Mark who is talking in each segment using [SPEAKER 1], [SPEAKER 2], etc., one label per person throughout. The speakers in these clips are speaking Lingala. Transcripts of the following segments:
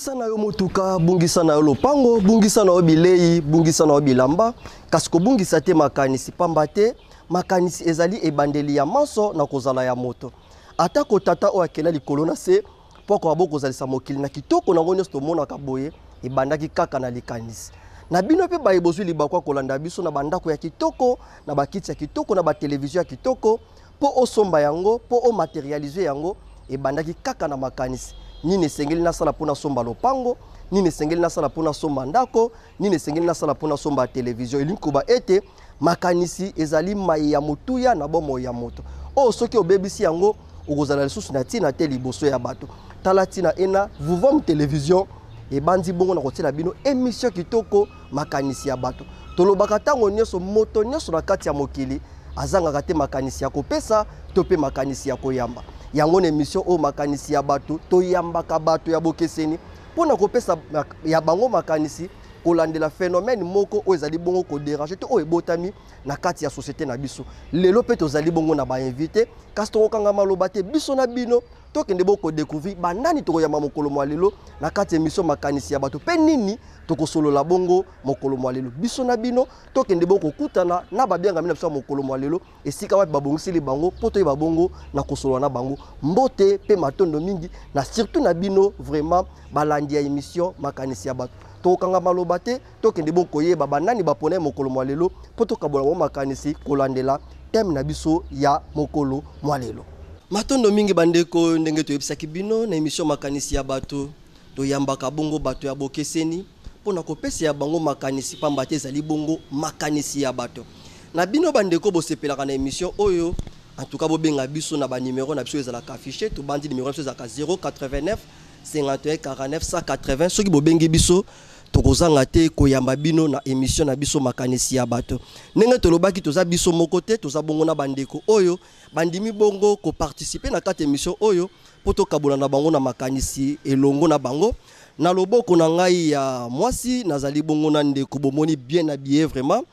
[SPEAKER 1] Bungisa na yo motuka, bungisa na yo lopango, bungisa na yo bilei, bungisa na yo bilamba. Kasiko bungisa te makanisi pamba te, makanisi ezali ebandeli ya maso na kozala ya moto. Atako tata o akela likolo na se, poko abo kozalisa mokili na kitoko nango nyonso tomonaka boye, ebandaki kaka na likanisi. Na bino pe ba ebozwi libakwa kolanda biso na bandako ya kitoko, na bakiti ya kitoko, na ba televizio ya kitoko, po osomba yango, po o materialiser yango, ebandaki kaka na makanisi. Nini sengeli na sala pona somba lopango, nini sengeli na sala pona somba ndako, nini sengeli na sala pona somba televizio. Elinkuba ete makanisi ezali mai ya mutuya na bomo ya moto. O soki obebisi yango okozala lisusu na tina te liboso ya bato. Tala tina ena Vouvom télévision e bandi bongo na kotiela bino émission kitoko makanisi ya bato. Tolobaka tango nyonso moto nyonso na kati ya mokili azangaka te makanisi ya kopesa to pe makanisi ya koyamba. Yango na émission o makanisi ya bato to yambaka bato ya bokeseni pona kopesa ya bango makanisi kolandela phénomène moko o ezali bongo ko déranger to o ebotami na kati ya société na biso. Lelo pe tozali bongo na ba invité kasi tokokanga maloba te biso na bino tokende boko découvrir banani tokoyamba mokolo mwa lelo na kati ya émission makanisi ya bato pe nini tokosolola bongo mokolo mwa lelo biso na bino tokende boko kutana na babianga mina biso mokolo mwa lelo esika wapi babongiseli bango poto ye babongo na kosolola na bango mbote pe matondo mingi na surtout na bino vraiment balandi ya émission makanisi ya bato tokanga maloba te tokende boko yeba banani bapona mokolo mwa lelo poto kabola mo makanisi kolandela thème na biso ya mokolo mwa lelo. Matondo mingi bandeko ndenge toyebisaki bino na émission makanisi ya bato toyambaka bongo bato ya bokeseni pona kopesa ya bango makanisi pamba te ezali bongo makanisi ya bato. Na bino bandeko bosepelaka na émission oyo en tout cas bobenga biso na ba numéro na biso ezalaka affiché to bandi numéro biso ezalaka 089 51 49 180 soki bobengi biso tokozanga te koyamba bino na émission na biso makanisi ya bato. Ndenge tolobaki toza biso moko te toza bongo na bandeko oyo bandimi bongo ko participer na kati émission oyo poto kabula na bango na makanisi elongo na bango na loboko na ngai ya mwasi nazali bongo na ndeko bomoni bien habillé vraiment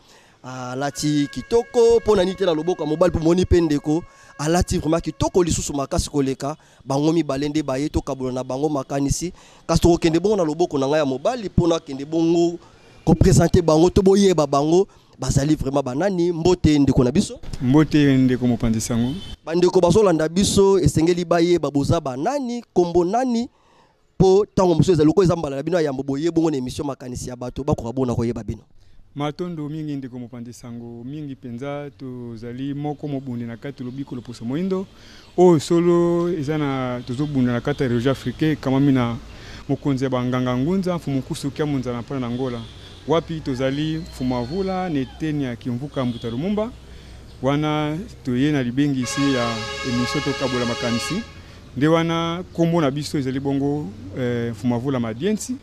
[SPEAKER 1] alati kitoko pona nite na loboko mobile pomoni pe ndeko alati vraiment kitoko lisusu makasi koleka bango mibalende baye to kabula na bango makanisi kasi tokende bongo na loboko na ngai ya mobile pona kende bongo ko présenter bango to boyeba bango bazali vraiment banani mbote ndeko na biso
[SPEAKER 2] mbote ndeko mopandi sango
[SPEAKER 1] bandeko bazolanda biso esengeli baye baboza banani kombo nani po tango muso ezali ko ezambala na bino ya mboboye bongo na émission makanisi ya bato bakoka bona koyeba bino
[SPEAKER 2] matondo mingi ndeko mopandi sango mingi penza tozali moko mobundi na kati lobiko loposo moindo o solo ezana tozobunda na kati ya région africaine kama mina mokonzi ya banganga ngunza mfumukusu kya munza na pana Angola wapi tozali fumavula neteni ya kimvuka mbuta Lumumba wana toye na libengi isi ya émission to kabola makanisi nde wana kombo na biso ezali bongo fumavula madiensi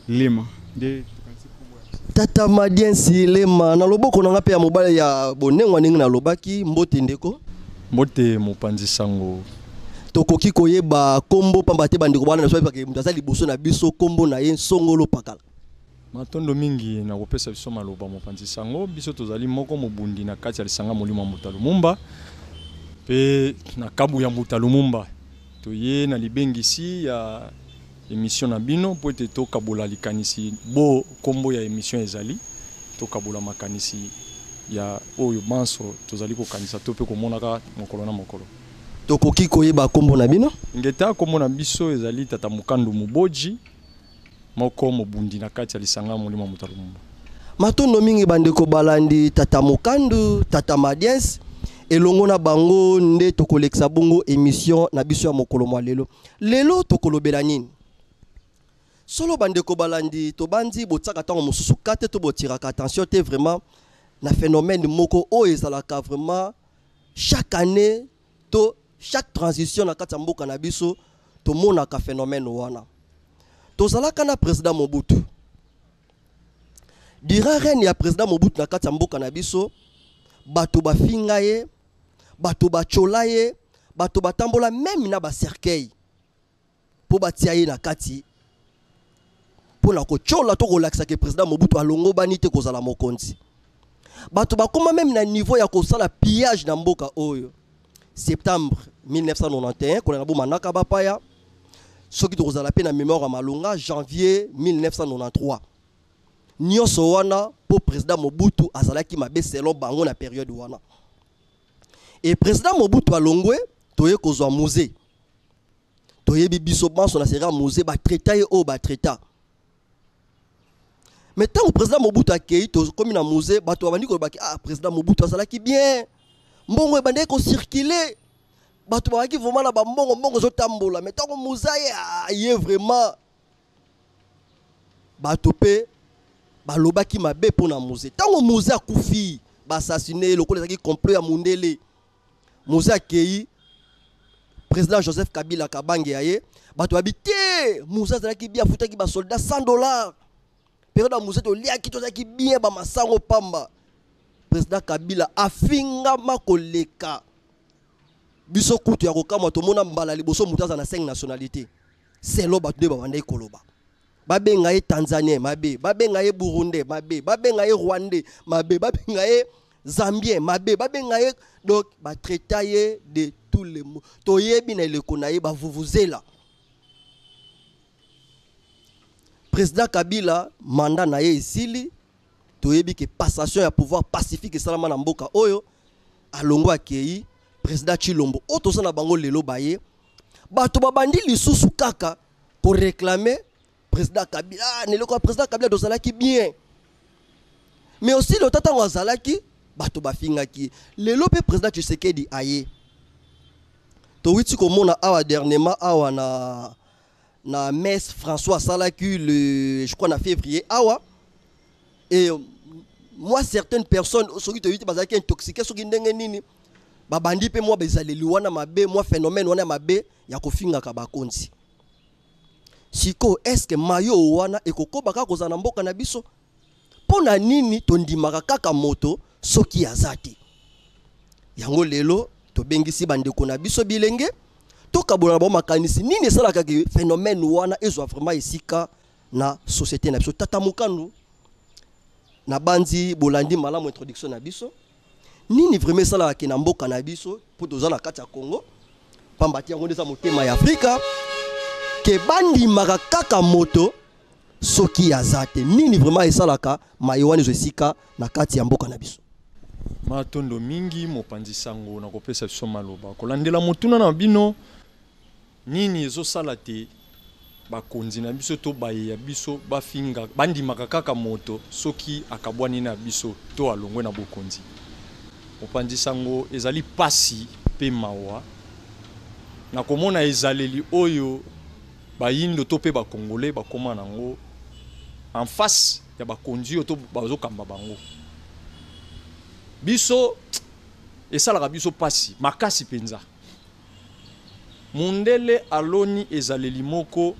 [SPEAKER 2] lema nde
[SPEAKER 1] tata madiensi lema na loboko na ngape ya mobile ya bonengwa ningi na lobaki mbote ndeko
[SPEAKER 3] mbote mopanzi sango
[SPEAKER 1] tokoki koyeba kombo pamba te bandeko bana na so pa ke mutaza liboso na biso kombo na ye songolo pakala
[SPEAKER 3] matondo mingi na kopesa biso maloba mopanzi sango biso tozali moko mobundi na kati ya lisanga molimo mbuta Lumumba pe na kabu ya mbuta Lumumba toye na libengisi ya émission na bino po ete to kabola likanisi bo kombo ya émission ezali to kabola makanisi ya oyo manso tozali ko kanisa to pe ko monaka mokolo na mokolo
[SPEAKER 1] tokoki koyeba kombo na bino
[SPEAKER 3] ngeta kombo na biso ezali tata Mukandu Muboji moko mobundi na kati ya lisanga molimo mbuta Lumumba
[SPEAKER 1] matondo mingi bandeko balandi tata Mukandu tata Madiensi elongo na bango nde tokolekisa bongo émission na biso ya mokolo mwa lelo lelo tokolobela nini solo bandeko balandi to bandi botsaka tango mosusu kate to botiraka attention te vraiment na phénomène moko o ezalaka vraiment chaque année to chaque transition na kati ya mboka na biso to monaka phénomène wana tozalaka na président Mobutu durant règne ya président Mobutu na kati ya mboka na biso bato bafinga ye bato bachola ye bato batambola même na ba cercueil po batia ye na kati pour la kochola to relaxa que président Mobutu alongo bani te kozala mokonzi bato bakoma même na niveau ya kosala pillage na mboka oyo septembre 1991 kona na boma naka bapaya Ce qui te rappelle la mémoire à Malonga, janvier 1993. Nyonso wana pour président Mobutu azalaki mabe selon bango na période wana. Et président Mobutu alongwe toye kozwa musée. Toye bibiso banso na sera musée ba traita ye o ba traita. Mais tant que président Mobutu akei to comme na musée bato abandi ko baki ah président Mobutu azalaki bien. Mbongo ebande ko circuler. Bato baki vraiment na ba mbongo zo tambola mais tant que musée ye vraiment bato pe balobaki mabe pona musée. Tant que musée akufi ba assassiné lokola ezaki complot ya mundele. Musée akei président Joseph Kabila Kabange aye bato babité musée azalaki bien futaki ba soldat $100. Période musée to lia ki tozaki bien ba masango pamba. Président Kabila afinga makoleka. Biso kutu ya kokama to mona mbala liboso mutaza na 5 nationalités. C'est lo bato de ba wanda ikoloba. Babenga ye Tanzanien mabe, babenga ye Burundais mabe, babenga ye Rwandais mabe, babenga ye Zambien mabe, babenga ye donc ba traiter de tous les mots. To yebi na le konaye ba vuvuzela. Président Kabila mandat na ye isili to yebi que passation ya pouvoir pacifique salama na mboka oyo alongo akei président Chilombo oto sana bango lelo baye bato babandi lisusu kaka pour réclamer président Kabila neloko président Kabila dozalaki bien mais aussi le tata ngazalaki bato bafingaki lelo pe président Tshisekedi aye to witi ko mona awa dernièrement awa na messe François Salaki le je crois en février awa et moi certaines personnes ceux qui te dit bazaki intoxiqué ceux qui ndenge nini babandi pe moi bezaleli wana mabe moi phénomène wana mabe ya kofinga ka bakonzi siko est-ce que mayo wana ekokoba ka kozana mboka na biso pona nini tondimaka kaka moto soki azati yango lelo to bengisi bandeko na biso bilenge to kabona ba makanisi nini esalaka ke phénomène wana ezwa vraiment esika na société na biso tata mukanu na bandi bolandi malamu introduction na biso nini vraiment esalaka ke na mboka na biso po toza na kati ya Congo pambati yango ndeza motema ya Afrika ke bandi kaka moto soki azate nini vraiment esalaka mayewani zo esika na kati ya mboka na biso
[SPEAKER 3] matondo mingi mopanzi sango na kopesa biso maloba kolandela motuna na bino nini ezosala te bakonzi na biso to baye ya biso bafinga bandimaka kaka moto soki akabwani na biso to alongwe na bokonzi mopanzi sango ezali pasi pe mawa na komona ezaleli oyo bayindo to pe bakongolais bakoma nango en face ya bakonzi to bazokamba bango biso esalaka biso pasi makasi penza mundele aloni ezaleli moko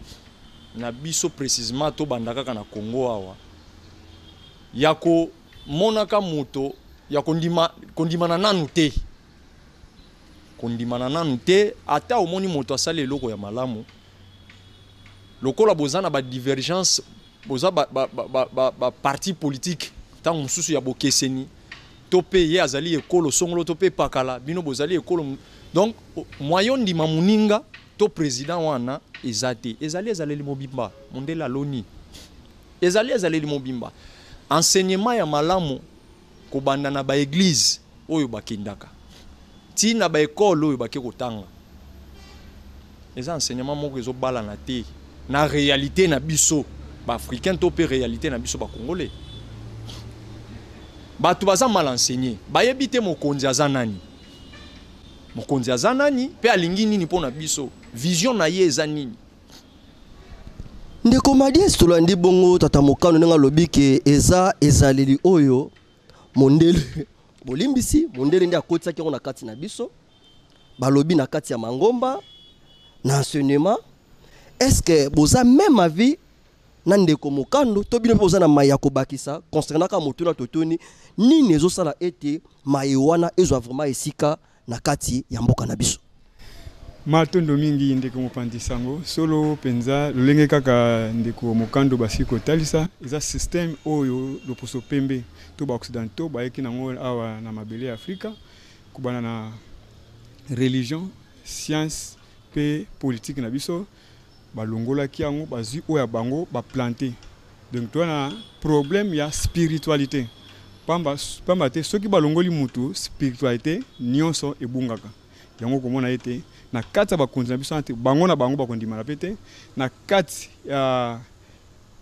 [SPEAKER 3] na biso précisément to bandaka na Congo awa yako monaka moto ya kondimana nanu te kondimana nanu te ata omoni moto asali eloko ya malamu lokola bozana ba divergence boza ba parti politique tant mususu ya bokeseni to pe ye azali ekolo songolo to pe pakala bino bozali ekolo donc moyen ndima muninga to président wana ezali mobimba mondela loni ezali mobimba enseignement ya malamu kobanda na ba église oyo bakindaka ti na ba école oyo bake kotanga eza enseignement moko ezobala na te na réalité na biso ba africain to pe réalité na biso ba congolais bato baza mal enseigné bayebi te mokonzi azanani pe alingi nini pona biso vision na ye eza nini
[SPEAKER 1] ndeko Madies tolandi bongo tata mokano nenga lobike ezaleli oyo mondele bolimbisi mondele ndi akotisaki na kati na biso balobi na kati ya mangomba na enseignement est-ce que boza même avis na ndeko mokando to bino boza na maya kobakisa concernant ka motuna totoni nini ezosala ete mayewana ezwa vraiment esika na kati ya mboka na biso
[SPEAKER 2] matondo mingi ndeko mopanzi sango solo penza lolenge kaka ndeko mokando basiko talisa eza système oyo loposo pembe to ba occidentaux ba yeki nango awa na mabele ya Afrika kubana na religion science pe politique na biso balongola ki yango bazwi oya bango ba planter. Donc toi na problème ya spiritualité. Pamba te soki balongoli mutu spiritualité nyonso ebungaka. Yango komona ete na kati ba kontina biso ante bango na bango ba kondima pete na kati ya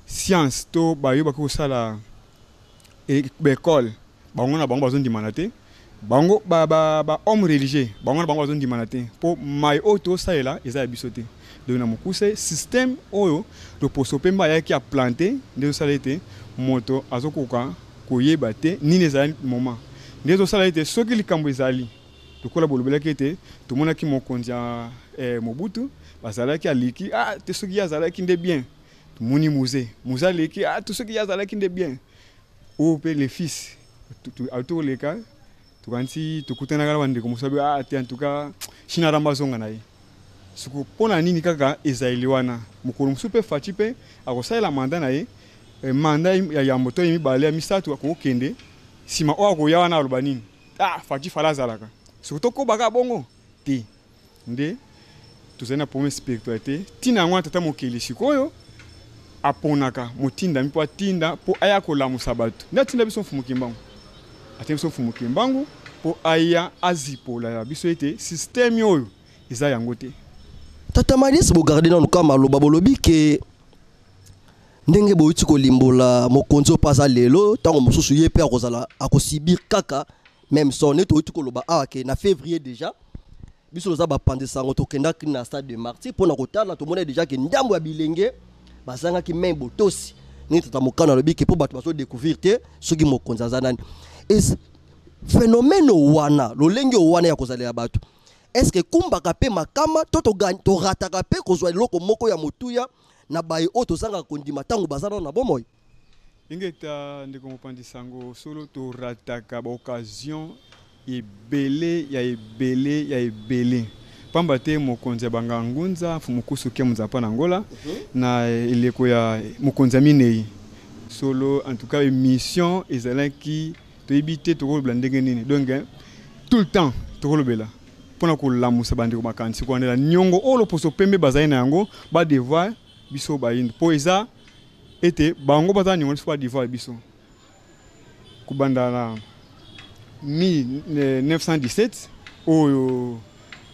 [SPEAKER 2] science to bayo ba ko sala école bango na bango bazondima te. Bango ba homme religieux bango na bango bazondima te po mai auto saela eza biso te. Donc na mukuse système oyo to posopemba ya ki a planter ndezo sala ete moto azokoka koyeba te nini ezali moment ndezo sala ete soki likambo ezali tokola bolobelaki ete tomonaki mokonzi ya Mobutu bazalaki aliki te soki azalaki nde bien tomoni muze aleki te soki azalaki nde bien o pe le fils autoleka tukanti tukutanaka na bandeko mosabi te en tout cas china ramba zonga na ye suku pona nini kaka ezali wana mukolo musu pe faci pe akosalela manda na ye manda ya moto yimi bale ya misatu akokende sima o akoya wana aloba nini faci fala azalaka suku tokobaka bongo te nde tozali na problème spiritualité tina yango tata mokili sikoyo aponaka motinda mpo atinda mpo aya kolamusa bato nde atinda biso mfumu kimbangu atinda biso mfumu kimbangu mpo aya azipola biso ete système oyo eza yango te.
[SPEAKER 1] Tata Malice bogarde na nuka maloba bolobi ke ndenge boyuti kolimbola mokonzi opaza lelo tango mosusu ye pe akozala akosibir kaka même son eto oyuti koloba ke na février déjà biso loza bapandesango tokendaki na stade de martyr mpona kotala tomona déjà ke ndambo ya bilenge bazangaki main botosi ni tata mokano alobi ke mpo bato bazodécouvrir te soki mokonzi aza nani phénomène wana lolenge wana ya kozalela bato. Est-ce que kumbaka pe makama to rataka pe kozwa loko moko ya motuya na baye oto sanga kondima tango bazana na bomoy
[SPEAKER 2] ingeta ndeko mopandisango solo to rataka ba occasion ebele ya ebele pamba te mokonzi ya banga ngunza fumukusu ke muzapa na Angola na eleko ya mokonzi minei solo en tout cas émission ezalaki to ebité to ko blandenge nini donc tout le temps to ko lobela pona ko lamusa bandeko makanisi ko andela nyongo olo poso pembe bazai na yango ba devoir biso ba yindo po eza ete bango baza nyongo so ba devoir biso kubanda na 1917 oyo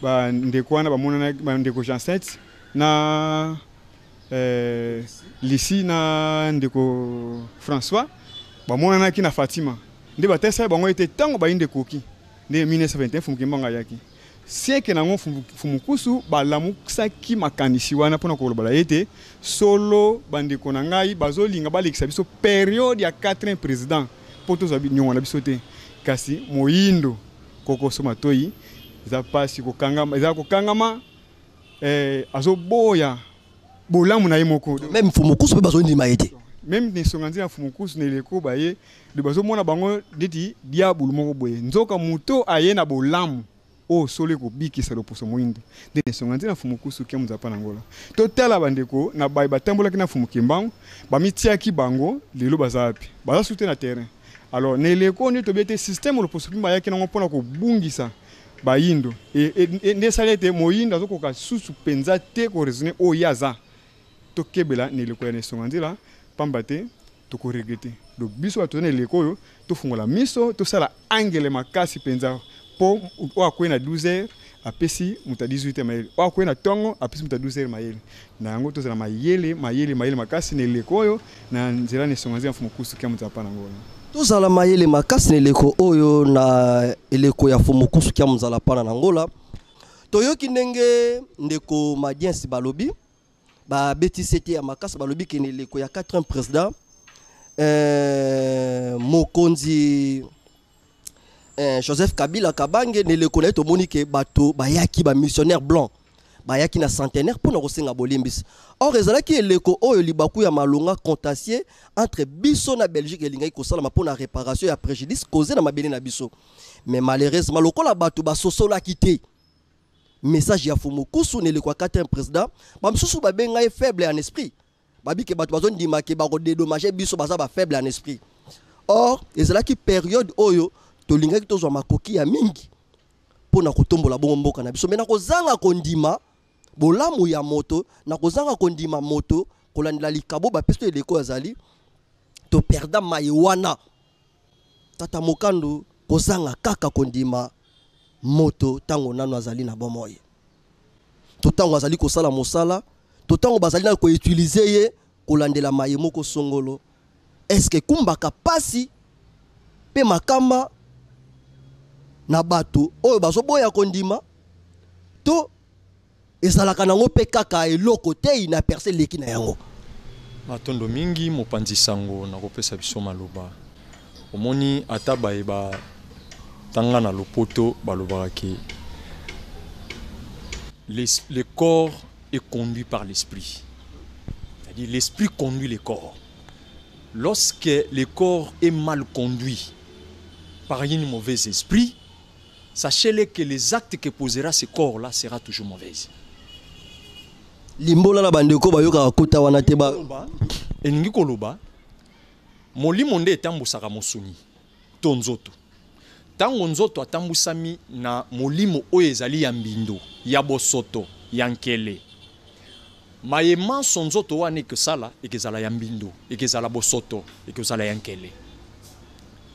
[SPEAKER 2] ba ndeko wana ba mona ba ndeko Jean 7 na Lisi na ndeko François ba mona na ki na Fatima nde ba tesa bango ete tango ba yinde koki nde 1921 fumukimba yaki sieke nango fumukusu balamukisaki makanisi wana mpona kolobala ete solo bandeko na ngai bazolinga balekisa biso periode ya 4 président mpo tozwa nyongo na biso te kasi moyindo kokosoma toyi eza pasi kokangama azoboya bolamu na ye moko
[SPEAKER 1] même fumukusu mpe bazondima ye te
[SPEAKER 2] même nisonga nzela fumukusu na eleko baye de bazomona bango ndeti diabulu moko boye nzoka moto aye na bolamu solo ko bikisa loposo moindo de nisonga nzela fumukusu ke muzapa na Angola totala bandeko na baye batambolaki na fumu kimbangu bamitiaki bango lelo bazapi baza sute na terrain alors na eleko ni tobete système loposo pimba yaki nango mpona kobungisa bayindo nde salete moyindo azokoka susu penza te ko raisonner yaza tokebela na eleko ya nisonga nzela pamba te tokoregrete donc biso bato na eleko oyo tofungola miso tosala angele makasi penza po oakwei na 12h apesi muta 18h mayele oakwei na tongo apesi muta 12h mayele na yango tozala mayele makasi na eleko oyo na nzela nisonga nzela fumukusu kia muta pa na Angola
[SPEAKER 1] tozala mayele makasi na eleko oyo na eleko ya fumukusu kia muzala pa na Angola toyoki ndenge ndeko Madiensi balobi ba betisete ya makasi balobi ke eleko ya 4 président mokonzi Joseph Kabila Kabange neleko na to monike bato bayaki ba missionnaire blanc bayaki na centenaire pour na kosenga bolimbis or ezalaki eleko oyo libaku ya malonga contentieux entre biso na Belgique elingai kosala pour na réparation ya préjudice causé na mabele na biso mais malheureusement lokola bato basosola kité message ya fumukusu neleko 4 président bamsusu babenga faible en esprit babike bato bazondima ke ba dédommager biso baza ba faible en esprit or ezalaki période oyo tolingaki tozwa makoki ya mingi pona kotombola bongo mboka na biso mena kozanga kondima bolamu ya moto na kozanga kondima moto kolandela likabo ba pesto eleko azali to perda mayiwana tata mokando kozanga kaka kondima moto tango nano azali na bomoye to tango azali kosala mosala to tango bazali na ko utiliser ye kolandela maye moko songolo est-ce que kumbaka pasi pe makamba na bato oyo bazoboya kondima to ezalaka nango pe kaka eloko te ina perce leki na yango
[SPEAKER 3] matondo mingi mopanzi sango na kopesa biso maloba omoni ata bayeba tanga na lopoto balobaka ke le corps est conduit par l'esprit. C'est-à-dire l'esprit conduit le corps. Lorsque le corps est mal conduit par un mauvais esprit, sachez-le que les actes que posera ce corps-là sera toujours mauvais.
[SPEAKER 1] Limbola la bandeko bayoka kota wana te ba
[SPEAKER 3] eningi koloba molimo nde etambusaka mosuni to nzoto. Tango nzoto atambusami na molimo oyo ezali ya mbindo ya bosoto ya nkele mayema son nzoto wana ekosala ekezala ya mbindo ekezala bosoto ekozala ya nkele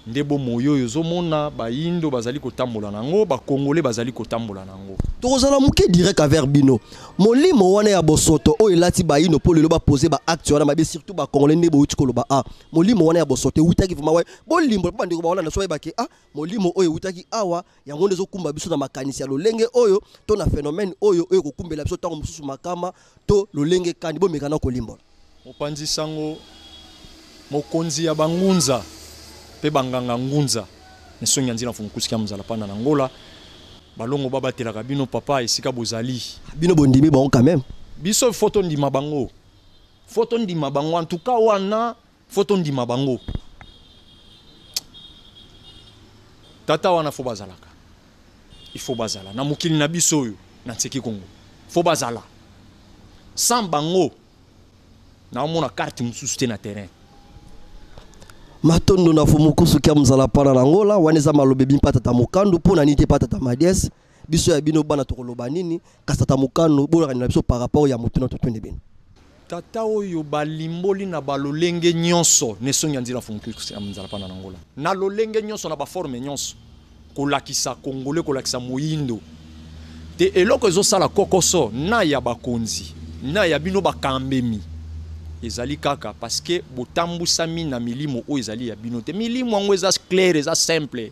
[SPEAKER 3] ndebo moyo oyo ozomona bayindo bazali kotambola nango bakongole bazali kotambola nango
[SPEAKER 1] tokozala muke direct avec bino molimo wana ya bosoto oyo elati bayindo po lelo baposer ba acte wana mabe surtout bakongole ndebo uti koloba molimo wana ya bosoto utaki vuma we bolimbo pa ndeko baola na so ebake molimo oyo utaki awa yango ndezo kumba biso na makanisi ya lolenge oyo to na phénomène oyo kokumbela biso tango mususu makama to lolenge kandi bomeka na kolimbola
[SPEAKER 3] mopanzi sango mokonzi ya bangunza pe banganga ngunza nesongi nzila funkusi kya mzala pana na ngola balongo baba telaka bino papa esika bozali
[SPEAKER 1] bino bondimi bon quand même
[SPEAKER 3] biso photo ndima bango en tout cas wana photo ndima bango tata wana fo bazalaka il faut bazala na mukili na biso oyo na tseki Kongo fo bazala sans bango na mona carte mususu te na terrain
[SPEAKER 1] matondo na fumukusu kya mzala pana na ngola waneza malobe bimpata ta mokando pona nite pata ta madies biso ya bino bana tokoloba nini kasa ta mokando bola na biso par rapport ya mutuna to twende bino
[SPEAKER 3] tata oyo balimboli na balolenge nyonso nesongi nzila fumukusu kya mzala pana na ngola na lolenge nyonso na ba forme nyonso kolakisa kongole kolakisa moyindo te eloko ezosala kokoso na ya bakonzi na ya bino bakambemi ezali kaka parce que botambusami na milimo o ezali ya bino te milimo yango eza clair eza simple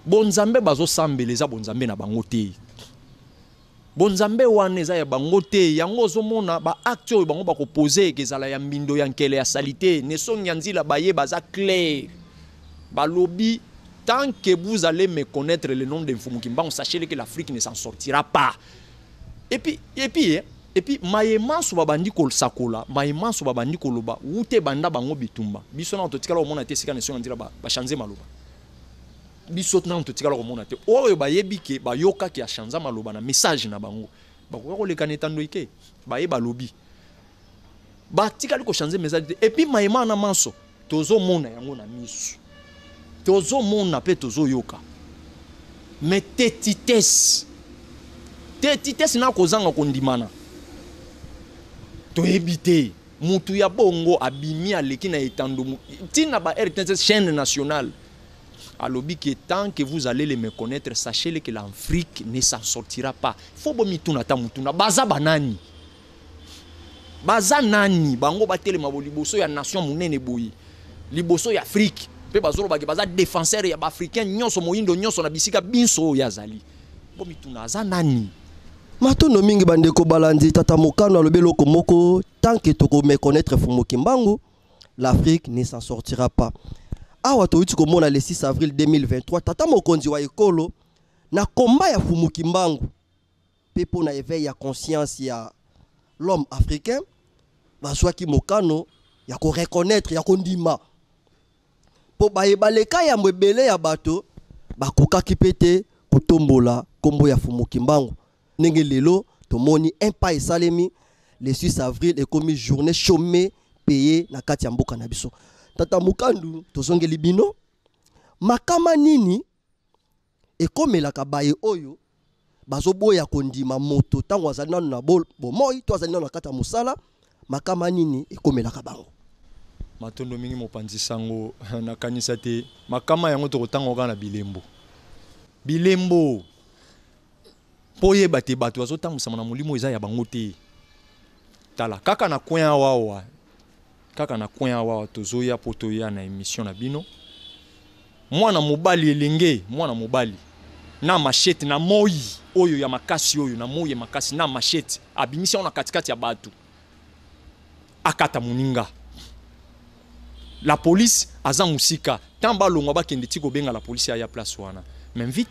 [SPEAKER 3] bonzambe bazosambela eza bonzambe na bango te bonzambe wana eza ya bango te yango ozomona ba acte oyo bango bakopose ekezala ya mbindo ya nkele ya salite nesongi ya nzila baye baza clair balobi tant que vous allez me connaître le nom de Mfumukimbangu sachez que l'Afrique ne s'en sortira pas et puis mayemanso babandi kolsakola mayemanso babandi koloba ute banda bango bitumba biso na totikala omona te sika nesonga ndira ba changer maloba biso na totikala omona te oyo bayebi ke bayoka ki a changer maloba na message na bango bakoka kolekana etando ike baye balobi batikali ko changer message et puis mayema na manso tozo mona yango na misu tozo mona pe tozo yoka mais tetitesse na kozanga kondimana to ebite mutu ya bongo abimi aleki na etando tina ba RTNC chaîne nationale alobi que tant que vous allez les me connaître sachez que l'Afrique ne s'en sortira pas faut bomituna ta mutuna baza banani bango batele maboliboso ya nation munene boyi liboso ya Afrique pe bazolo ba baza défenseur ya ba africain nyonso moyindo nyonso na bisika binso ya zali bomituna za nani
[SPEAKER 1] matondo mingi bandeko balandi tata mokano alobe loko moko tant que toko me connaître Fumukimbangu l'Afrique ne s'en sortira pas awa toiti komona le 6 avril 2023 tata mokonzi wa ekolo na komba ya Fumukimbangu pe pona éveil ya conscience ya l'homme africain bazwaki mokano ya ko reconnaître ya kondima po bayebaleka ya mbebele ya bato bakokaki pete kotombola kombo ya Fumukimbangu ndenge lelo tomoni un pas esalemi le 6 avril ekomi journée chômée payée na kati ya mboka na biso tata mukandu tozongeli bino makama nini ekomelaka baye oyo bazoboya kondima moto tango azali nanu na bomoi to azali nanu na kati ya mosala makama nini ekomelaka bango.
[SPEAKER 3] Matondo mingi mopanzi sango nakanisa te makama yango tokotanga kaka na bilembo. Bilembo poye bate bato bazotambusama na molimo eza ya bango te. Tala kaka na coin awa kaka na coin awa tozoya po toya na émission na bino. Mwana mobali elenge, mwana mobali na machete na moi oyo ya makasi oyo na moi ya makasi na machete abimisi ona katikati ya bato akata muninga. La police aza musika tamba longwa bakende tiko benga la police ya place wana. Mais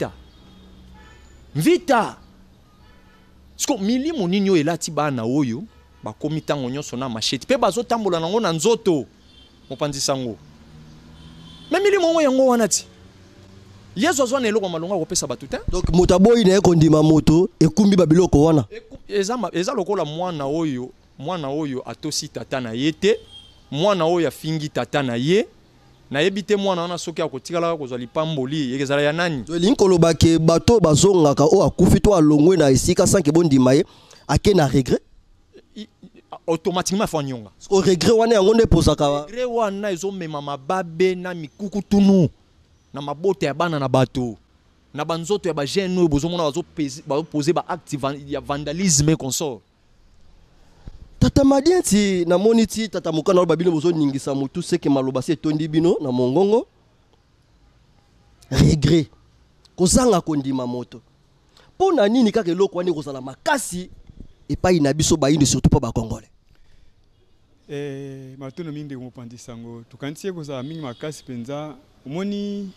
[SPEAKER 3] Mvita sko milimo nini oyo elati bana oyo bakomi tango nyonso na machete pe bazotambola nango na nzoto mopanzi sango. Mais milimo oyo yango wana ti yezo azwa na eloko malonga kopesa bato te.
[SPEAKER 1] Donc motaboyi na ekondima moto ekumbi babiloko wana.
[SPEAKER 3] Eza lokola mwana oyo atosi tata na yete, mwana oyo afingi tata na ye. Na yebite mwana wana soki akotikala kozwa lipamboli ekezala ya nani?
[SPEAKER 1] To linkoloba ke bato bazongaka o akufi to alongwe na esika sanke bondima ye ake na regret.
[SPEAKER 3] Automatiquement fa nyonga.
[SPEAKER 1] O regret wana yango nde posaka.
[SPEAKER 3] Regret wana ezomema mababe na mikuku tunu na mabote ya bana na bato. Na banzoto ya ba jeune oyo bozomona bazoposer ba acte ya vandalisme consort.
[SPEAKER 1] Tata Madienti na moniti tata mukana babino bozo ningisa mutu seke maloba se tondi bino na mongongo. Regret kozanga kondima moto. Pona nini kaka eloko wani kozala makasi epai na biso bayinde surtout pa ba Congolais.
[SPEAKER 2] Matono mingi mo pandi sango tukantie kozala mingi makasi penza omoni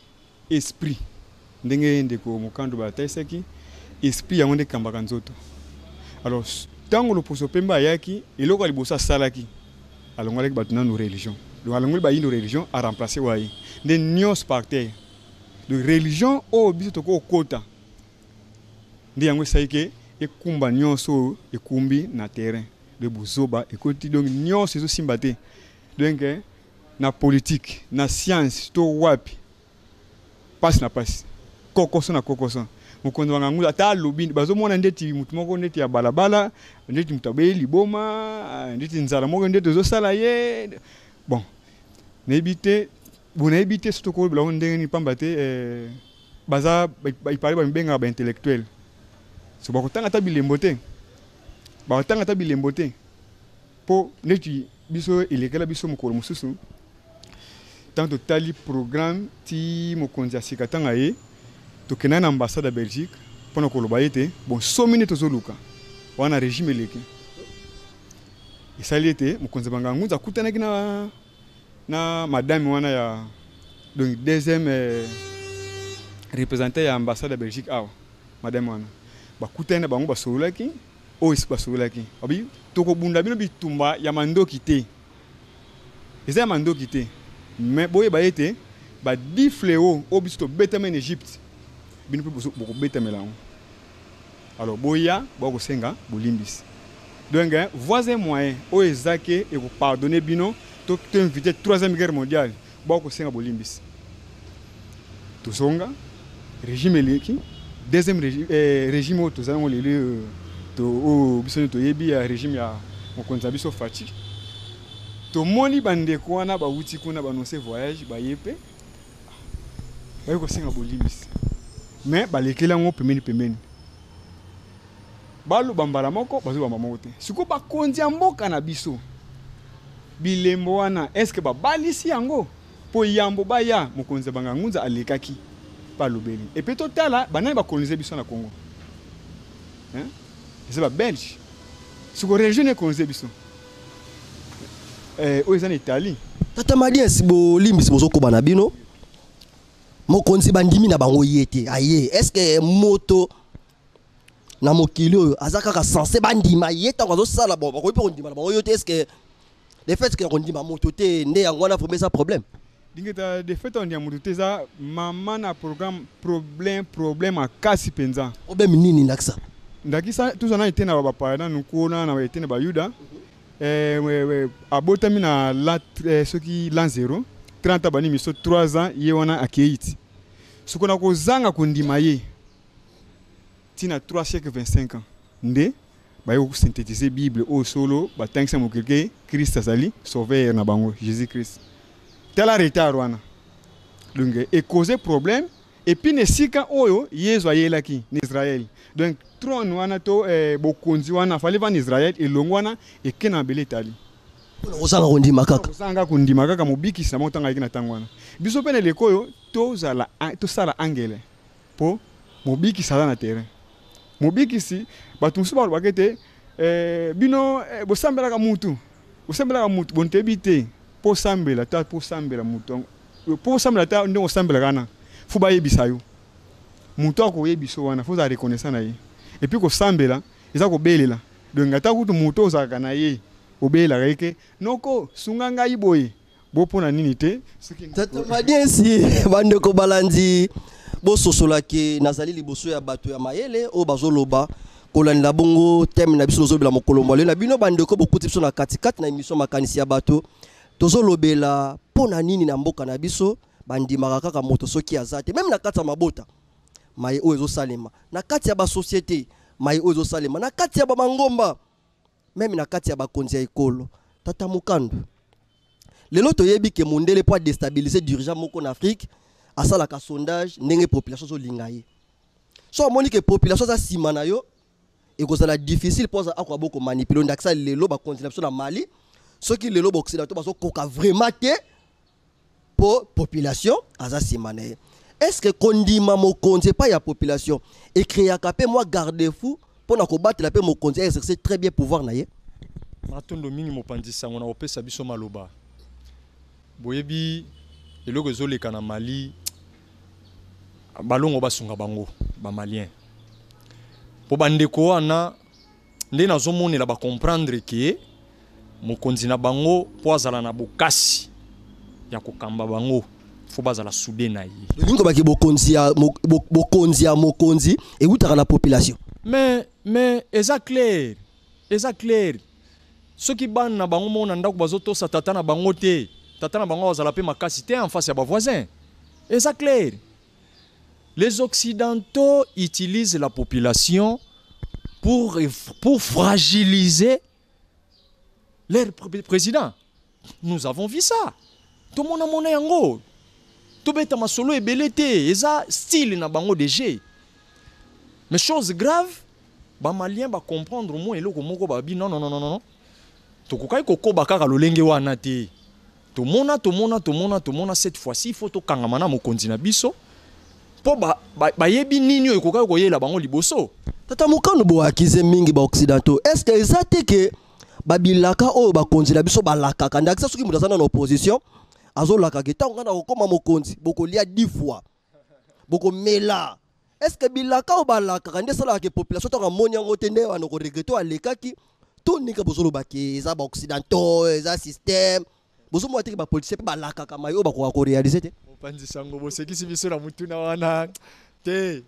[SPEAKER 2] esprit ndenge ndeko mukando ba taisaki esprit yango nde kambaka nzoto. Alors tango loposo pemba yaki eloko libosa salaki alongolaki bato na no religion. Donc alongoli ba ino religion a remplacer wayi de nyos par terre. De religion o biso toko kota ndi yango saike ekumba nyonso ekumbi na terrain de buzoba ekoti donc nyonso ezo simbate. Donc na politique na science to wapi passe na passe kokoso na kokoso mokonzi wangangula ata lobi bazomona ndeti mutu moko ndeti ya balabala ndeti mutabeli liboma ndeti nzala moko ndeti zosala ye bon nebite bona ebite surtout ko bla ndenge ni pamba te baza ipale ba mbenga ba intellectuel so ba kotanga ta bilembo te ba kotanga ta bilembo te po ndeti biso elekela biso mokolo mususu tanto tali programme ti mokonzi asikatanga ye tokena na ambassade ya Belgique pona koloba ete bon so minute tozoluka wana régime eleki esali ete mokonzi bangangunza akutanaki na madame wana ya donc deuxième représentant ya ambassade ya Belgique awa madame wana bakutani na bango basololaki oyo basololaki abi tokobunda bino bitumba ya mandoki te eza ya mandoki te mais boyeba ete ba 10 fléaux oyo biso tobetama en Égypte bino mpe bokobetamela yango. Alors boya bokosenga bolimbisi donc voisin moyen oyo ezake ekopardonne bino to invité 3e guerre mondiale bokosenga bolimbisi tozonga régime eleki deuxième régime oyo tozala ngo lelo to biso toyebi ya régime ya mokonzi biso Faci tomoni bandeko wana bawuti kuna banonse voyage bayepe bayokosenga bolimbisi mais balekela ngo pemeni balo bambala moko bazo bamba moko te siko bakonzi ya mboka na biso bilembo wana est-ce que babalisi yango po yambo baya mokonzi bangangunza alekaki balobeli et puis totala banani bakoloniser biso na Congo hein c'est ba belge siko région ne koloniser biso oyo na Italie
[SPEAKER 1] tata Madienti bolimbisi bozokoba na bino mokonzi bandimi na bango yete aye est-ce que moto na mokili oyo azaka censé bandima yeta ko sala bon ko pe ndima na bango yote est-ce que le fait que ndima moto te nde yango na premier ça problème
[SPEAKER 2] dingeta de fait on ndima moto te za mama na programme problème akasi penza
[SPEAKER 1] problème nini naksa
[SPEAKER 2] ndakisa tuzana ite na baba na nukuna na ite na bayuda abotami na la soki l'an 0 30 bani miso 3 ans ye wana akeiti siko na kozanga kondima ye tina 3 siècles 25 ans nde bayo synthétiser Bible au solo batangisa mokeke Christ azali sauveur na bango Jésus Christ tela retard wana donc et causer problème et puis nesika oyo Yesu ayelaki na Israël donc trône wana to bokonzi wana fallait van Israël et longwana et kena beletali
[SPEAKER 1] osanga kondima kaka
[SPEAKER 2] osanga kondima kaka mobikisa motanga yaki na tangwana biso pene lekoyo to sala angele po mobikisa na terrain mobikisi bato musu ba bakete bino bosambelaka mutu bontebi te po sambela ta po sambela mutu po sambela ta ndo sambela kana fu ba yebisa yo mutu akoyebiso wana fu za reconnaissance na ye et puis ko sambela eza ko belela donc ngata kutu mutu ozaka na ye obela reke noko sunganga iboye bopona nini te
[SPEAKER 1] tata madiensi bandeko balandi bososolaki nazali liboso ya bato ya mayele o bazoloba kolanda bongo thème na biso tozolobela mokolo mbale na bino bandeko bokuti biso na katikati na émission makanisi ya bato tozolobela pona nini na mboka na biso bandimaka kaka moto soki azate même na kati ya mabota maye oyo ezosalema na kati ya basociété maye oyo ezosalema na kati ya bamangomba même na kati ya bakonzi ya ekolo tata Mukando lelo toyebi ke mondele po déstabiliser dirigeant moko na Afrique asala ka sondage ndenge population zo lingaye so amoni ke population za sima na yo ekozala difficile pour akwa boko manipuler ndakisa lelo ba continuation na Mali soki lelo ba occidentaux bazo koka vraiment te pour population aza sima na ye est-ce que kondima mokonzi pas ya population et créer capé moi garde-fou pour na kobattre la paix mokonzi exercer très bien pouvoir na ye
[SPEAKER 3] matondo mingi mopandisa ngona opesa biso maloba boyebi eloko ezoleka na Mali balongo basunga bango ba malien po bandeko wana nde nazomonela ba comprendre que mokonzi na bango po azala na bokasi ya kokamba bango fo bazala soudé na ye
[SPEAKER 1] lingo baki bokonzi ya mokonzi et utaka na population
[SPEAKER 3] mais eza clair soki ban na bango mona ndako bazotosa tata na bango te tata na bango bazala pe makasi te en face ya ba voisins eza clair. Les Occidentaux utilisent la population pour fragiliser leur président. Nous avons vu ça. Tout le monde a monnaie en gros. Tout le monde a solo et belleté. Et ça, style na bango de G. Mais chose grave, les Maliens vont comprendre au moins que non. Tout le monde, cette fois-ci, il faut que kangamana mokonzi na biso. Po ba yebi nini ekoka koyela bango liboso
[SPEAKER 1] tata Mukando bo akize mingi ba occidentaux est-ce que ezate ke babilaka o bakonzi na biso balaka kanda kisa soki mudasana na opposition azolaka ke tanga na kokoma mokonzi bokolia 10 fois boko mela est-ce que bilaka o balaka kanda sala ke population to moni yango tende wana ko regretter alekaki to nika bozolo baki za ba occidentaux za système bozo mo atiki ba politicien balaka kama yo bako ko réaliser te
[SPEAKER 3] Panzi sango bosekisi biso na mutuna wana te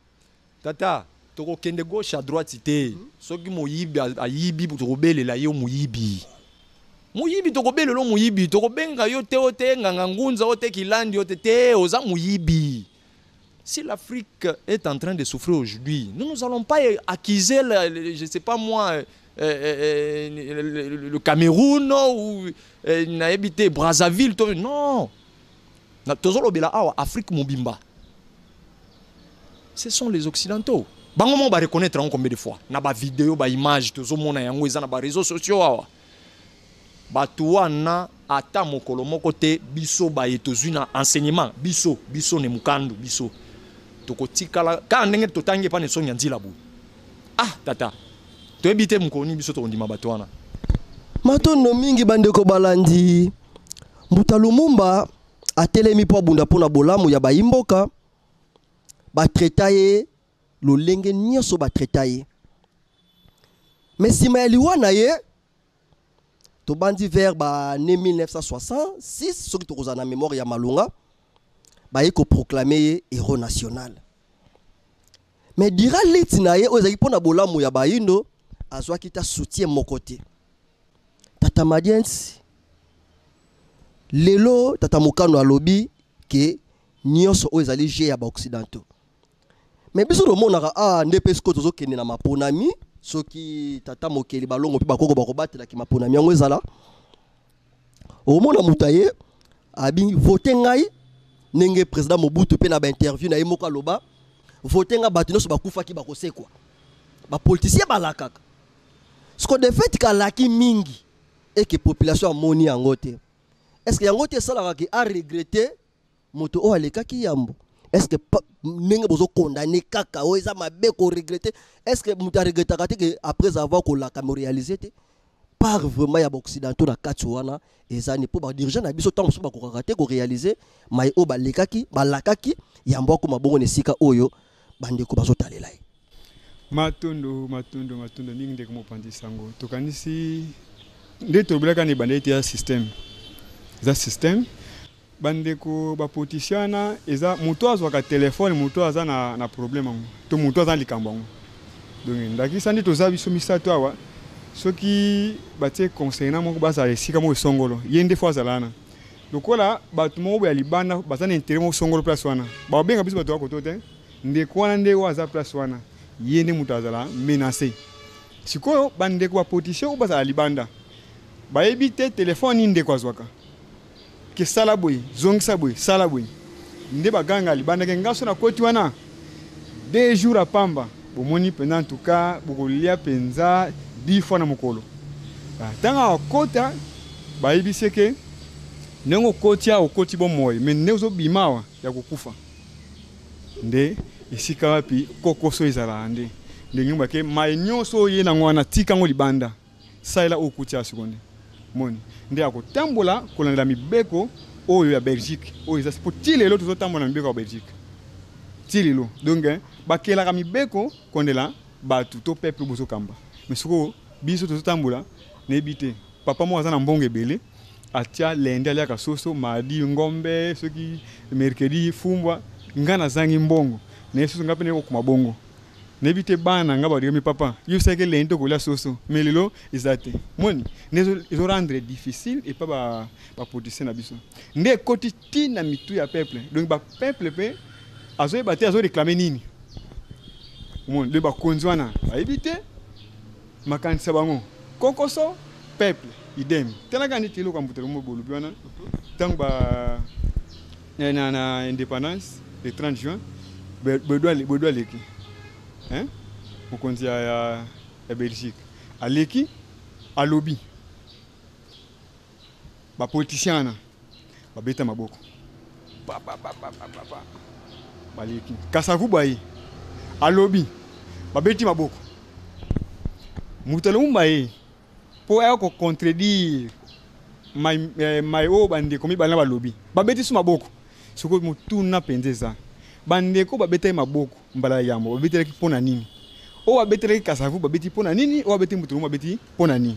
[SPEAKER 3] tata toko kende gauche à droite te soki moyibi ayibi tokobelela yo moyibi tokobelelo moyibi tokobenga yo te ote nganga ngunza ote kilandi ote te oza moyibi. Si l'Afrique est en train de souffrir aujourd'hui, nous allons pas accuser je sais pas moi le Cameroun ou naebité Brazzaville non. Afrique Mobimba. Ce sont les Occidentaux. Bango ba reconnaître en combien de fois. Na ba vidéo, ba image, tozo mona yango eza na ba réseaux sociaux awa. Ba tuana ata mokolo moko te biso ba etozu na enseignement biso ne Mukando biso. Toko tikala ka ndenge totangi pa ne songa nzila bu. Ah tata. To ebite mukoni biso to ndima batwana.
[SPEAKER 1] Matondo mingi bandeko balandi. Mbuta Lumumba atelemi po bunda pona bolamu ya baimboka ba tretaye lolenge nyoso ba tretaye mais sima ya liwana ye to bandi vers ba ne 1966 soki tokoza na mémoire ya Malunga ba yeko proclamer héros national mais dira liti na ye ozaki pona bolamu ya baindo azwa kita soutien mokote tata Madiensi lelo tata Mukando alobi ke nyonso o ezali je ya ba occidentaux mais biso tomonaka ah ndepe siko tozokende na maponami soki tata mokeli balongo mpe bakoko bakobatelaki maponami yango ezala omona mutaye abi vote ngai nenge président Mobutu pe na ba interview na yemoka loba vote nga bato nyonso bakufaki bakosekwa ba politicien balakaka siko de fait kalaki mingi et que population amoni yango te est-ce que yango te salaka ki a regretter moto o alekaki yambo est-ce que nenge bozo condamner kaka o eza mabe ko regretter est-ce que muta regretter kati que après avoir ko la cam réaliser te par vraiment ya occidentaux na kati wana ezani po ba dirigeant na biso tango so ba ko kate ko réaliser mai o balekaki balakaki yambo ko mabongo ne sika oyo bandeko bazo talela
[SPEAKER 2] matondo mingi ndeko mopandi sango tokanisi nde tobelaka ni bandeti ya système za système bandeko bapotisiana eza moto azwaka telefone moto aza na problème ngo to moto aza likambo ngo donc ndakisa ndi toza biso misato awa soki batie conseiller moko baza esika mo songolo yende fois azalana lokola bato mo ya libanda baza na intérêt mo songolo place wana ba benga biso bato ko tote ndeko wana nde waza place wana yende moto azala menacé sikoyo bandeko bapotisiana baza libanda ba ebite telefone ndeko azwaka ke sala boy zongisa boy sala boy nde baganga libanda ke ngaso na koti wana 2 jours apamba bomoni pendant en tout cas bokolia penza 10 fois na mokolo tanga kota ba ibiseke nengo kotia okoti bo moy mais nezo bimawa ya kokufa nde isika wapi kokoso ezala nde ngimba ke mainyoso ye na ngwana tika ngo libanda saila okutia seconde moni nde akotambola kolandela mibeko oyo ya Belgique oyo eza po tilelo tozotambola na mibeko ya Belgique tilelo donc bakelaka mibeko kondela batu to peuple bozokamba mais soko biso tozotambola na ebite papa mo aza na mbongo ebele atia lende aliaka soso mardi ngombe soki mercredi fumbwa ngana zangi mbongo na soso ngape ne okuma bongo nebite bana nga ba mi papa yo sais que lento ko la soso mais lelo izate moni nezo rendre difficile et pas ba politicien na biso nde koti ti na mitu ya peuple donc ba peuple pe azo ebate azo réclamer nini moni le ba konzwana ba ebite makanisa bango kokoso peuple idem tena kandi tilo kwa mbutelo mo bolu biwana tant ba na indépendance le 30 juin bedoa leki hein mokonzi ya Belgique aleki alobi ba politiciana babeta maboko baleki kasavu bayi alobi babeti maboko mutalo mbaye po ayako contredire mai o bande komi bana balobi babeti su maboko soko mutuna pendeza bandeko babeta maboko mbala yamo babeti pona nini o babeti kasavu babeti pona nini o babeti mutulu babeti pona nini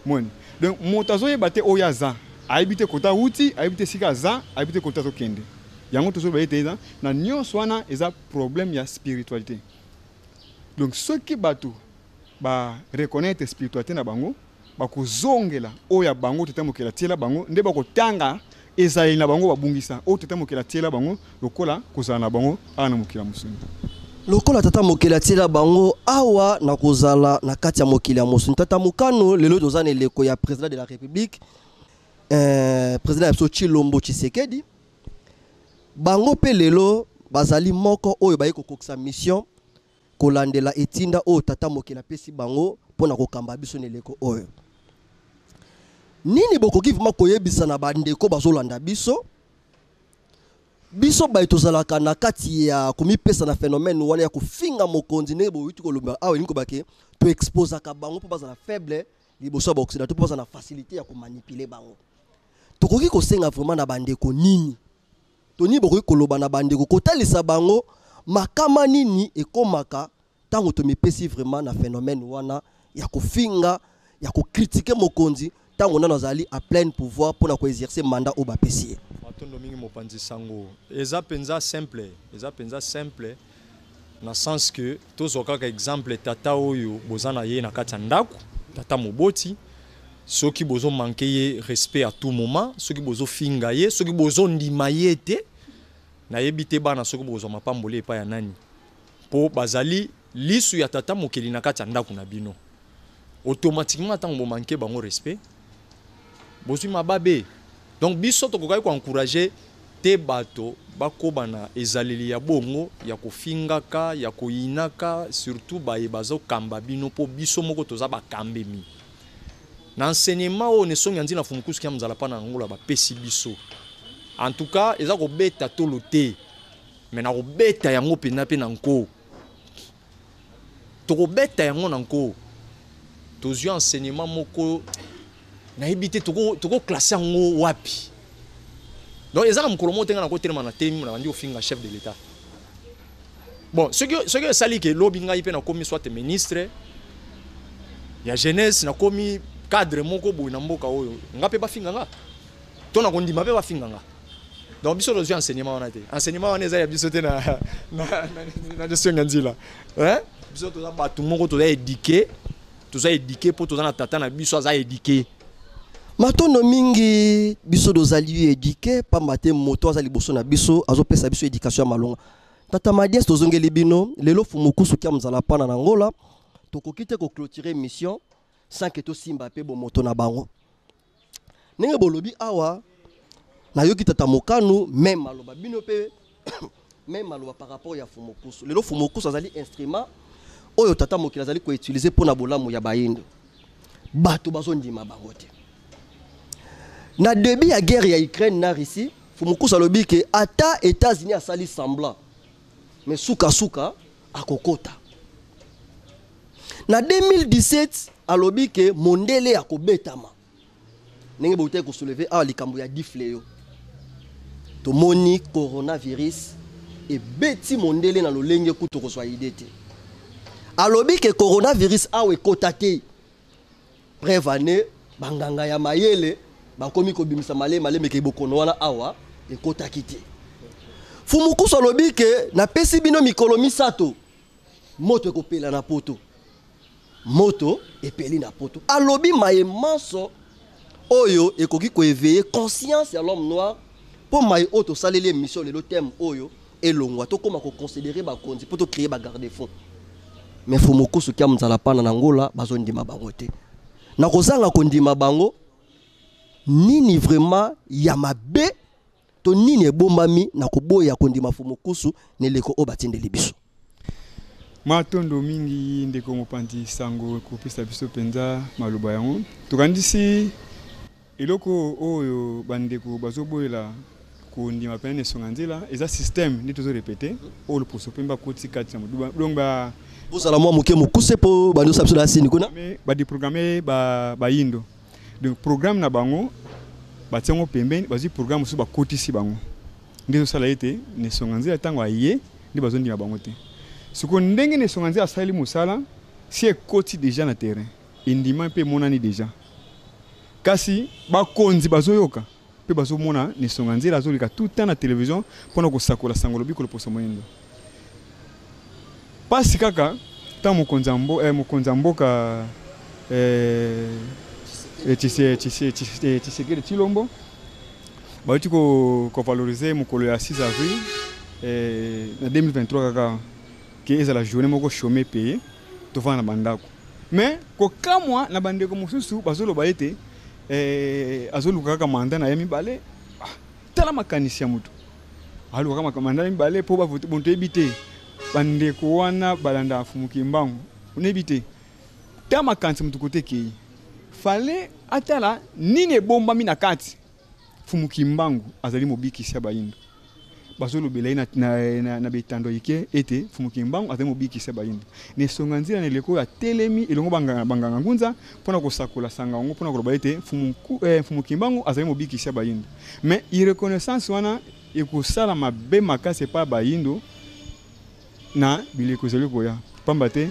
[SPEAKER 2] moni donc motazo yebate oyaza aibite kota uti aibite sika za aibite kota to kende yango tozo bayete na nyonso wana eza problème ya spiritualité donc ceux qui batu ba reconnaître spiritualité na bango ba kozongela oya bango tetamokela tiela bango nde ba kotanga ezali na bango babungisa o tetamokela tiela bango lokola kozala na bango ana mokila musuni
[SPEAKER 1] lokola tata mokila tiela bango awa na kozala na kati ya mokila musuni tata mukano lelo tozana eleko ya président de la république président ya Tshilombo Tshisekedi bango pe lelo bazali moko oyo bayi kokokisa mission kolandela etinda o tata mokila pesi bango pona kokamba biso neleko oyo nini bokoki vima koyebisa na bandeko bazolanda biso bayi tozalaka na kati ya komipesa na phénomène wana ya kofinga mokonzi ndenge boyuti kolomba awa niko bake to exposaka bango po bazala faible liboso ba occidentaux po bazala facilité ya komanipuler bango tokoki kosenga vraiment na bandeko nini toni bokoki koloba na bandeko kotalisa bango makama nini ekomaka tango tomipesi vraiment na phénomène wana ya kofinga ya kocritiquer mokonzi tango nano azali à plein pouvoir pour na ko exercer mandat au bapesi
[SPEAKER 3] matondo mingi mopanzi sango eza penza simple na sens que tozoka ka exemple tata oyo bozana ye na kati ya ndako tata moboti soki bozo manquer ye respect à tout moment soki bozo finga ye soki bozo ndima ye te na yebite bana soki bozo mapambole pa ya nani po bazali lisu ya tata mokeli na kati ya ndako na bino automatiquement tant bo manquer bango respect bozwi mababe. Donc biso tokokai ko encourager te bato bakoba na ezaleli ya bongo ya kofingaka ya koyinaka surtout baye bazo kamba bino po biso moko toza bakambemi na enseignement o ne songa nzina fumukusu kia mzala pa na ngola ba pesi biso. En tout cas eza ko beta tolo te mais na ko beta yango pena pe na nko to ko beta yango na nko tozwi enseignement moko na ebité to ko classer yango wapi. Donc ils ont un colombo tenga na ko telema na temi na bandi ofinga chef de l'état. Bon ce que sali que lobinga ipe na komi soit ministre ya jeunesse na komi cadre moko boy na mboka oyo ngape ba finga nga to na kondima pe ba finga nga. Donc biso dozo enseignement wana te enseignement wana eza ya biso te na gestion nganzila hein biso to za batu moko to za éduquer pour to za na tata na biso za éduquer.
[SPEAKER 1] Matono mingi biso dozali éduqué pamba te moto azali boso na biso azopesa biso éducation malonga. Tata Madies tozongeli bino lelo fumukusu kia mzala pana na ngola tokokite ko clôturer mission sans que to simba pe bo moto na bango. Nenge bolobi awa na yoki tata mokanu même maloba bino pe même maloba par rapport ya fumukusu. Lelo fumukusu azali instrument oyo tata mokili azali ko utiliser pona bolamu ya bayindo. Bato bazondima bango te. Na début ya guerre ya Ukraine na Russie, fumukusu alobi ke ata États-Unis asali semblant. Mais suka akokota. Na 2017 alobi ke mondele akobetama. Nenge boute ko soulever a likambo ya difleo. To moni coronavirus et beti mondele na lolenge kuto ko swa idete. Alobi ke coronavirus awe kotate. Prévane banganga ya mayele bakomi ko bimisa male meke bokono wana awa ekota kiti. Fumukusu alobi ke na pesi bino mikolo misato moto ekopela na poto. Moto epeli na poto. Alobi maye manso oyo ekoki ko éveiller conscience ya l'homme noir pour maye auto saleli mission le thème oyo elongwa to koma ko considérer ba konzi pour to créer ba garde-fou. Mais Fumukusu kia mzala pana na ngola bazondima bango te. Na kozanga kondima bango nini vraiment ya mabe to nini ebombami na koboya kondima Fumukusu neleko obatindeli biso.
[SPEAKER 2] Matondo mingi ndeko mopanzi sango kopesa biso penza maloba yango tokandisi eloko oyo bandeko bazoboyela kondima pene songa nzela eza système ni tozo répéter o le poso pemba koti kati na muduba donc ba
[SPEAKER 1] bozala mwa moke mokuse po bando sabso la sini kuna
[SPEAKER 2] ba di programmer ba yindo. Donc programme na bango batiango pembeni bazi programme so ba kotisi bango ndezo sala ete ne songa nzela tango aye ndi bazondi na bango te. Siko ndenge ne songa nzela sali musala si e koti déjà na terrain indima pe monani déjà kasi ba konzi bazoyoka pe bazomona ne songa nzela azolika tout temps na télévision pona ko sakola sangolo biko le poso moyindo pasi kaka ta mokonza mboka Tshisekedi Tshilombo bauti ko valoriser mokolo ya 6 avril na 2023 kaka ke eza la journée moko chômé payé to vana bandako mais ko kamwa na bandeko mosusu bazoloba ete azoluka kaka mandat na yemi bale tala makanisi ya mutu aluka kaka mandat yemi bale po ba vote bonto ebité bandeko wana balanda fumuki mbangu unebité ta makanisi mutu kote kei fallait atala nini bomba mina kati fumuki mbangu azali mobiki sia bayindo bazolo belai na betando yike ete fumuki mbangu azali mobiki sia bayindo ne songa nzila neleko ya telemi elongo banganga ngunza pona ko sakola sanga ngo pona ko loba ete fumuki mbangu azali mobiki sia bayindo mais i reconnaissance wana ekosala mabe makase pa bayindo na bileko zeli koya pamba te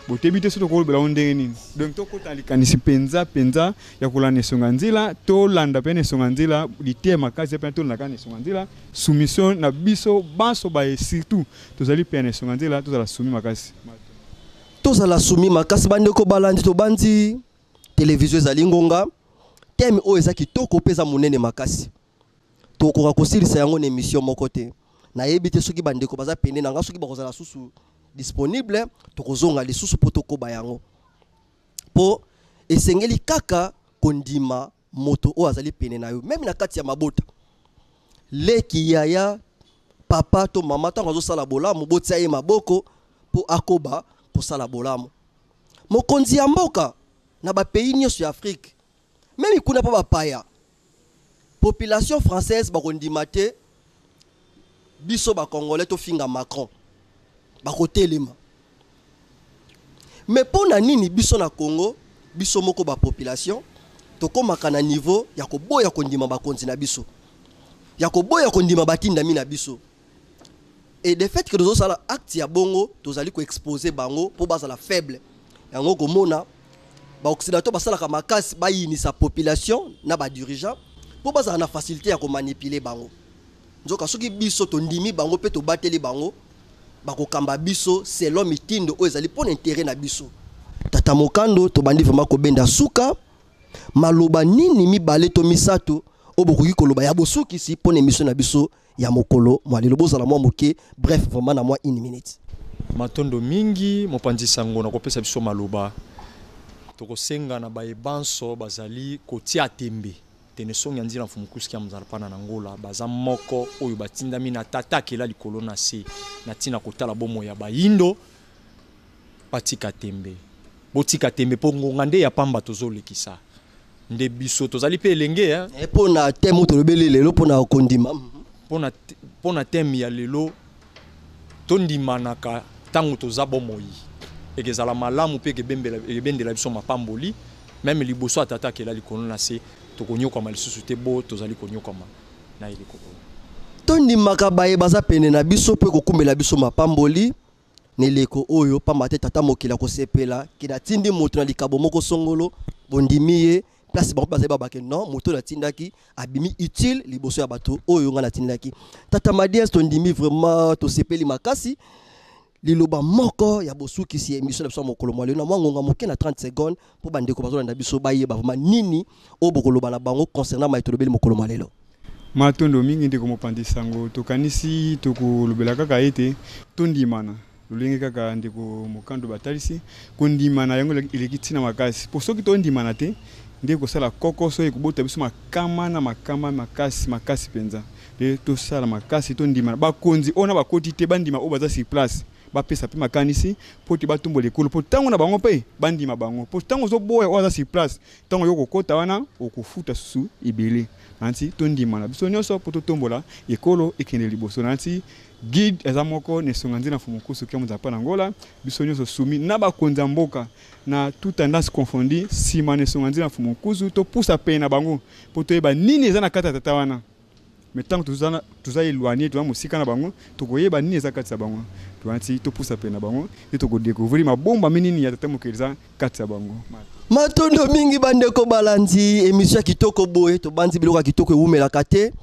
[SPEAKER 2] botebite soto ko bela ondenge nini donc to kotali kanisi penza ya kolana songa nzila to landa pene songa nzila litema kazi pene to nakane songa nzila soumission na biso baso ba surtout tozali pene songa nzila tozala soumis makasi
[SPEAKER 1] tozala soumis makasi bandeko balandi to bandi télévision ezali ngonga thème o ezaki toko pesa munene makasi to ko kosilisa yango na émission moko te na yebite soki bandeko baza pene na nga soki bakozala susu disponible tokozonga lisusu po tokoba yango po esengeli kaka kondima moto o azali pene na yo même na kati ya mabota leki yaya papa to mama tango azosala bolamu botia ye maboko po akoba kosala bolamu mokonzi ya mboka na bapays nyonso ya Afrique même kuna pa bapaya population française bakondima te biso bakongolais tofinga Macron bakotelema mais pona nini biso na Congo biso moko ba population tokomaka na niveau ya koboya kondima bakonzi na biso ya koboya kondima batindami na biso et de fait que tozosala acte ya bongo tozali ko exposer bango po bazala faible yango komona ba occidentaux basalaka makasi bayinisa population na ba dirigeant po bazala na facilité ya ko manipuler bango nzoka soki biso tondimi bango pe to bateli bango bakokamba biso selon mitindo oyo ezali pona intérêt na biso tata mokando to bandi vraiment ko benda suka maloba nini mibale to misato obokoki koloba ya bosuki si pona émission na biso ya mokolo mwalelo bozala mwa moke bref vraiment na mwa 1 minute
[SPEAKER 3] matondo mingi mopanzi sango na kopesa biso maloba tokosenga na baebanso bazali kotia tembe tene songi nzira mfumukuski ya mzala pana na ngola baza moko oyo batindami na tata kela likolo na se na tina kotala bomo ya bayindo patika tembe botika tembe po ngonga nde ya pamba tozolekisa nde biso tozali pe elenge
[SPEAKER 1] pona temo tolobeli lelo pona kondima
[SPEAKER 3] pona teme ya lelo tondimanaka tango toza bomoyi ekezala malamu pe kebendela biso mapamboli même liboso atata kela likolo na se tokonyokama lisusu te bo tozali konyokama na eleko
[SPEAKER 1] tondimaka baye baza pene na biso pe kokumbela biso mapamboli neleko oyo pamba te tata mokila kosepela kina tindi moto na likabo moko songolo bondimi ye place bango bazali babake non moto na tindaki abimi utile liboso ya bato oyo nga na tindaki tata Madiès tondimi vraiment tosepeli makasi liloba moko ya bosuki si émission na biso mokolo mwale na mwangonga moke na 30 secondes po bandeko bazolanda biso bayeba vraiment nini o bokoloba na bango concernant maitolobeli mokolo mwalelo
[SPEAKER 2] matondo mingi ndeko mopandi sango tokanisi tokolobela kaka ete tondimana lolenge kaka ndeko mokando batalisi kondimana yango eleki tina makasi po soki tondimana te ndeko sala kokoso ekobota biso makama na makama makasi penza de to sala makasi tondimana bakonzi ona bakoti te bandima o baza sur place bapesa pe makanisi poti batumbo lekolo po tango na bango pe bandima bango po tango zo boya oza sur place tango yoko kota wana okofuta susu ibele nanti tondima na biso nyonso po totombola ekolo ekende liboso nanti guide eza moko ne songanzi na fumukusu kia muzapa na ngola biso nyonso sumi na bakonza mboka na tout tendance confondi sima ne songanzi na fumukusu to pusa pe na bango po toyeba nini eza na kata tata wana metango tuza éloigné tuza musika na bango tokoyeba nini eza kati ya bango tuanti topusa pe na bango et tokodécouvrir mabomba minini ya tata mokeliza kati ya bango
[SPEAKER 1] matondo mingi bandeko balandi émission kitoko boye to bandi biloko kitoko ewumelaka te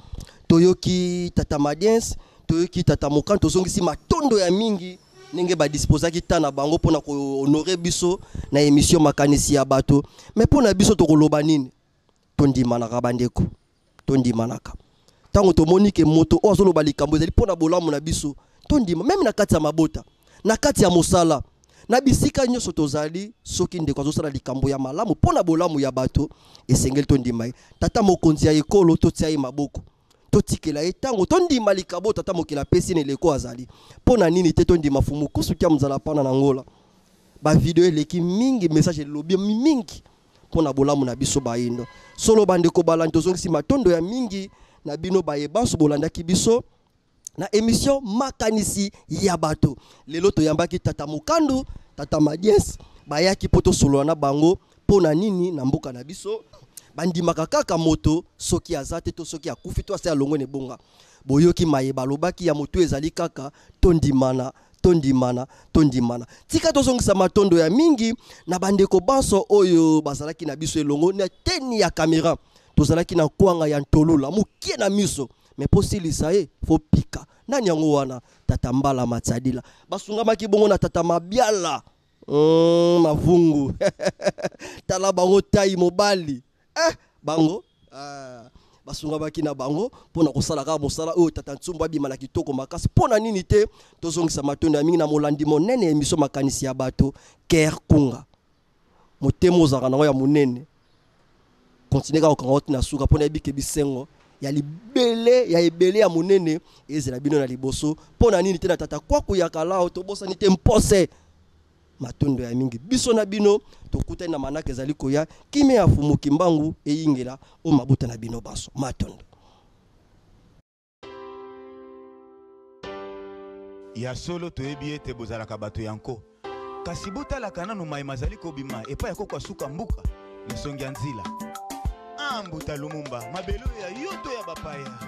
[SPEAKER 1] toyoki tata Madiès toyoki tata Mokando tozongisi matondo ya mingi ndenge badisposaki ta na bango mpona kohonore biso na émission makanisi ya bato mais mpona biso tokoloba nini tondimanaka bandeko tondimanaka tango tomoni ke moto o azoloba likambo ezali mpona bolamu na biso tondima même na kati ya mabota na kati ya mosala na bisika nyonso tozali soki ndeko azosala likambo ya malamu mpona bolamu ya bato esengeli tondima ye tata mokonzi ya ekolo totia ye maboko totikela ye tango tondima likabo tata mokila pesi na eleko azali mpona nini te tondima fumukusu kia mzala pana na ngola bavideo eleki mingi message elobi mingi mpona bolamu na biso bayindo solo bandeko balandi tozongisi matondo ya mingi na bino bayebanso bolandaki biso na émission makanisi ya bato lelo toyambaki tata Mokando tata Madiès bayaki poto solo na bango pona nini na mboka na biso bandimaka kaka moto soki azate to soki akufi to asa longo ne bonga boyoki mayeba lobaki ya moto ezali kaka tondimana tika tozongisa matondo ya mingi na bandeko banso oyo bazalaki na biso elongo na teni ya kamera tozalaki na kwanga ya ntolula mukie na miso mais posilisa ye fo pika nani yango wana tata Mbala Matsadila basungamaki bongo na tata Mabiala mavungu tala bango tai mobali bango basunga baki na bango pona kosala ka mosala oyo tata Ntsumba bimala kitoko makasi pona nini te tozongisa matondo ya mingi na molandi monene émission makanisi ya bato Ker Kunga motemo ozaka nango ya monene continue ka okanga na suka pona ebike bisengo ya libele ya ebele ya monene ezela bino na liboso pona nini te na tata kwa kuyaka lao tobosa nite mpose matondo ya mingi biso na bino tokutani na manaka ezali koya kime ya fumuki mbangu eyingela o mabuta na bino baso matondo
[SPEAKER 4] ya solo toyebi ete bozalaka bato yanko kasi botalaka nanu mai mazali kobima epa ya kokwa suka mbuka lisongi ya nzila Mbuta Lumumba mabelo ya yoto ya bapaya